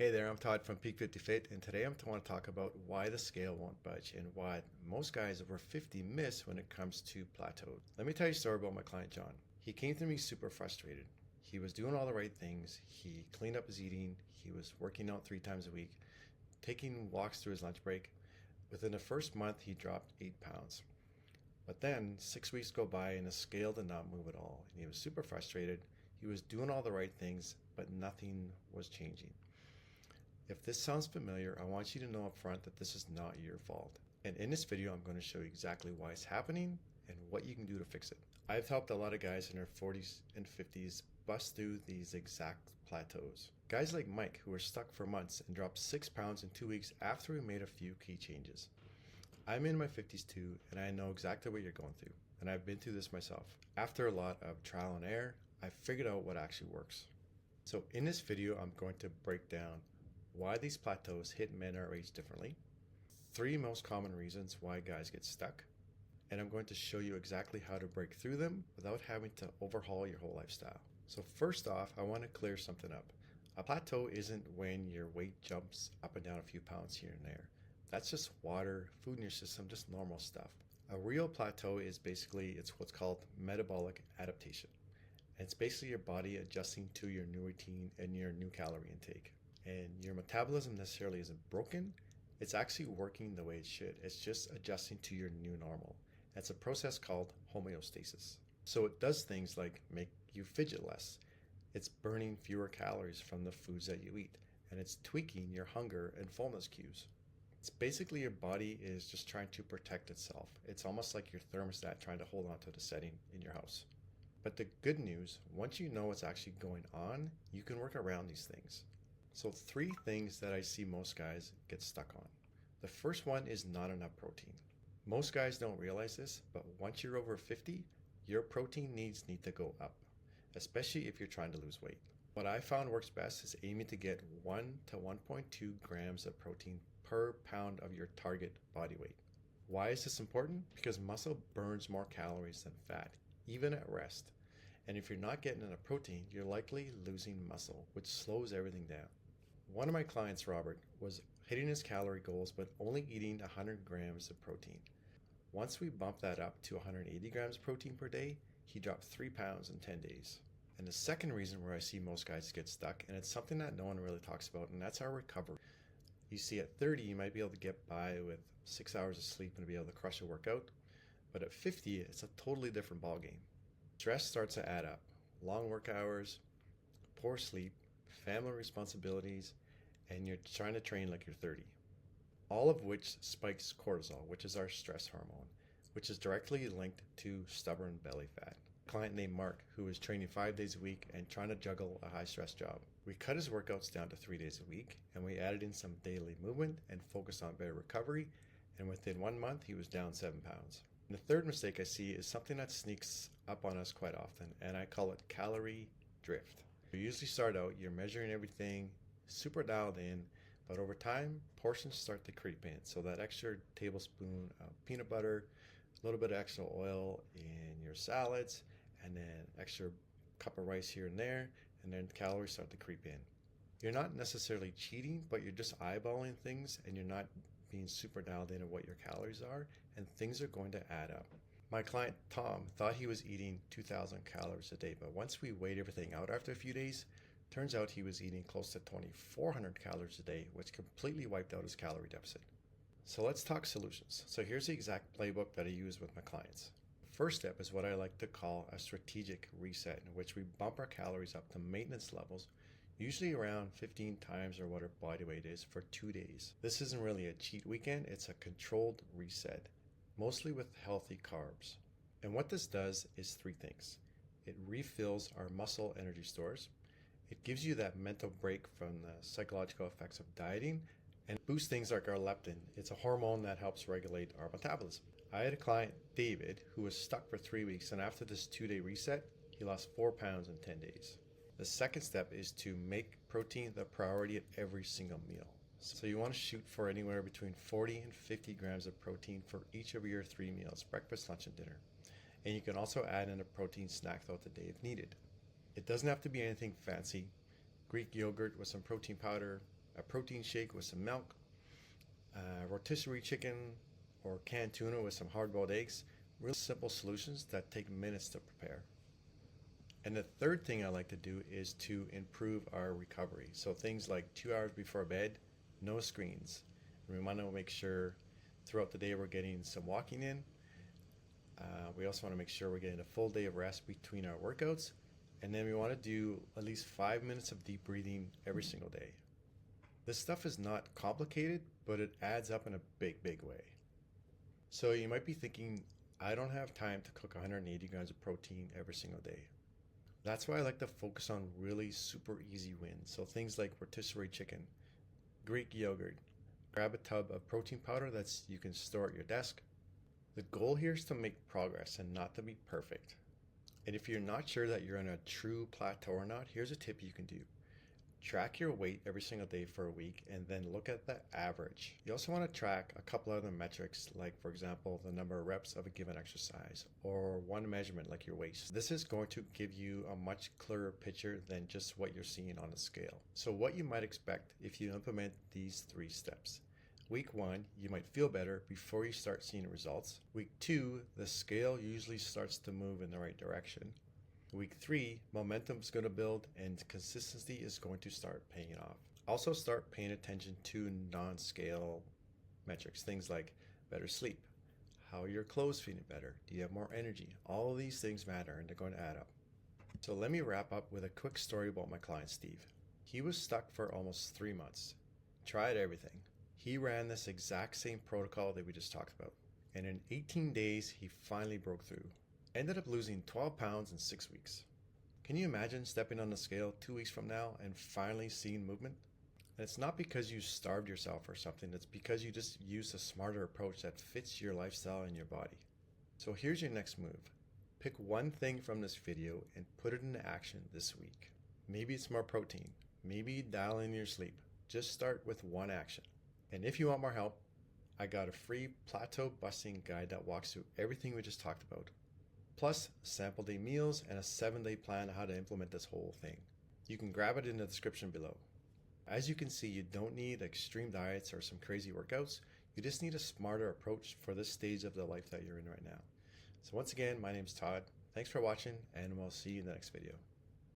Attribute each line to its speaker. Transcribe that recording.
Speaker 1: Hey there, I'm Todd from Peak 50 Fit, and today I'm want to talk about why the scale won't budge and why most guys over 50 miss when it comes to plateau. Let me tell you a story about my client John. He came to me super frustrated. He was doing all the right things. He cleaned up his eating. He was working out 3 times a week, taking walks through his lunch break. Within the first month, he dropped 8 pounds. But then 6 weeks go by and the scale did not move at all. And he was super frustrated. He was doing all the right things, but nothing was changing. If this sounds familiar, I want you to know up front that this is not your fault. And in this video, I'm going to show you exactly why it's happening and what you can do to fix it. I've helped a lot of guys in their 40s and 50s bust through these exact plateaus. Guys like Mike, who were stuck for months and dropped 6 pounds in 2 weeks after we made a few key changes. I'm in my 50s too, and I know exactly what you're going through. And I've been through this myself. After a lot of trial and error, I figured out what actually works. So in this video, I'm going to break down why these plateaus hit men our age differently, 3 most common reasons why guys get stuck, and I'm going to show you exactly how to break through them without having to overhaul your whole lifestyle. So first off, I want to clear something up. A plateau isn't when your weight jumps up and down a few pounds here and there. That's just water, food in your system, just normal stuff. A real plateau is basically, it's what's called metabolic adaptation. And it's basically your body adjusting to your new routine and your new calorie intake. And your metabolism necessarily isn't broken. It's actually working the way it should. It's just adjusting to your new normal. It's a process called homeostasis. So it does things like make you fidget less. It's burning fewer calories from the foods that you eat. And it's tweaking your hunger and fullness cues. It's basically your body is just trying to protect itself. It's almost like your thermostat trying to hold on to the setting in your house. But the good news, once you know what's actually going on, you can work around these things. So 3 things that I see most guys get stuck on. The first one is not enough protein. Most guys don't realize this, but once you're over 50, your protein needs need to go up, especially if you're trying to lose weight. What I found works best is aiming to get 1 to 1.2 grams of protein per pound of your target body weight. Why is this important? Because muscle burns more calories than fat, even at rest. And if you're not getting enough protein, you're likely losing muscle, which slows everything down. One of my clients, Robert, was hitting his calorie goals but only eating 100 grams of protein. Once we bumped that up to 180 grams of protein per day, he dropped 3 pounds in 10 days. And the second reason where I see most guys get stuck, and it's something that no one really talks about, and that's our recovery. You see, at 30, you might be able to get by with 6 hours of sleep and be able to crush a workout, but at 50, it's a totally different ballgame. Stress starts to add up. Long work hours, poor sleep, family responsibilities, and you're trying to train like you're 30. All of which spikes cortisol, which is our stress hormone, which is directly linked to stubborn belly fat. A client named Mark, who was training 5 days a week and trying to juggle a high stress job. We cut his workouts down to 3 days a week, and we added in some daily movement and focused on better recovery, and within 1 month, he was down 7 pounds. And the third mistake I see is something that sneaks up on us quite often, and I call it calorie drift. You usually start out, you're measuring everything, super dialed in, but over time, portions start to creep in. So that extra tablespoon of peanut butter, a little bit of extra oil in your salads, and then extra cup of rice here and there, and then calories start to creep in. You're not necessarily cheating, but you're just eyeballing things, and you're not being super dialed in on what your calories are, and things are going to add up. My client, Tom, thought he was eating 2,000 calories a day, but once we weighed everything out after a few days, turns out he was eating close to 2,400 calories a day, which completely wiped out his calorie deficit. So let's talk solutions. So here's the exact playbook that I use with my clients. First step is what I like to call a strategic reset, in which we bump our calories up to maintenance levels, usually around 15 times or what our body weight is for 2 days. This isn't really a cheat weekend, it's a controlled reset, mostly with healthy carbs. And what this does is 3 things. It refills our muscle energy stores. It gives you that mental break from the psychological effects of dieting and boosts things like our leptin. It's a hormone that helps regulate our metabolism. I had a client, David, who was stuck for 3 weeks, and after this 2-day reset, he lost 4 pounds in 10 days. The second step is to make protein the priority at every single meal. So you want to shoot for anywhere between 40 and 50 grams of protein for each of your 3 meals, breakfast, lunch, and dinner. And you can also add in a protein snack throughout the day if needed. It doesn't have to be anything fancy. Greek yogurt with some protein powder, a protein shake with some milk, rotisserie chicken, or canned tuna with some hard-boiled eggs. Real simple solutions that take minutes to prepare. And the third thing I like to do is to improve our recovery. So things like 2 hours before bed, no screens. And we want to make sure throughout the day we're getting some walking in. We also want to make sure we're getting a full day of rest between our workouts. And then we want to do at least 5 minutes of deep breathing every single day. This stuff is not complicated, but it adds up in a big, big way. So you might be thinking, I don't have time to cook 180 grams of protein every single day. That's why I like to focus on really super easy wins. So things like rotisserie chicken, Greek yogurt, grab a tub of protein powder that's you can store at your desk. The goal here is to make progress and not to be perfect. And if you're not sure that you're on a true plateau or not, here's a tip you can do. Track your weight every single day for a week and then look at the average. You also want to track a couple other metrics, like for example, the number of reps of a given exercise, or one measurement like your waist. This is going to give you a much clearer picture than just what you're seeing on a scale. So what you might expect if you implement these 3 steps. Week 1, you might feel better before you start seeing results. Week 2, the scale usually starts to move in the right direction. Week 3, momentum is going to build and consistency is going to start paying off. Also start paying attention to non-scale metrics, things like better sleep, how are your clothes feeling better, do you have more energy? All of these things matter and they're going to add up. So let me wrap up with a quick story about my client Steve. He was stuck for almost 3 months, tried everything. He ran this exact same protocol that we just talked about. And in 18 days, he finally broke through. Ended up losing 12 pounds in 6 weeks. Can you imagine stepping on the scale 2 weeks from now and finally seeing movement? And it's not because you starved yourself or something, it's because you just used a smarter approach that fits your lifestyle and your body. So here's your next move. Pick one thing from this video and put it into action this week. Maybe it's more protein. Maybe dial in your sleep. Just start with one action. And if you want more help, I got a free plateau busting guide that walks through everything we just talked about. Plus sample day meals and a 7-day plan on how to implement this whole thing. You can grab it in the description below. As you can see, you don't need extreme diets or some crazy workouts. You just need a smarter approach for this stage of the life that you're in right now. So once again, my name's Todd. Thanks for watching and we'll see you in the next video.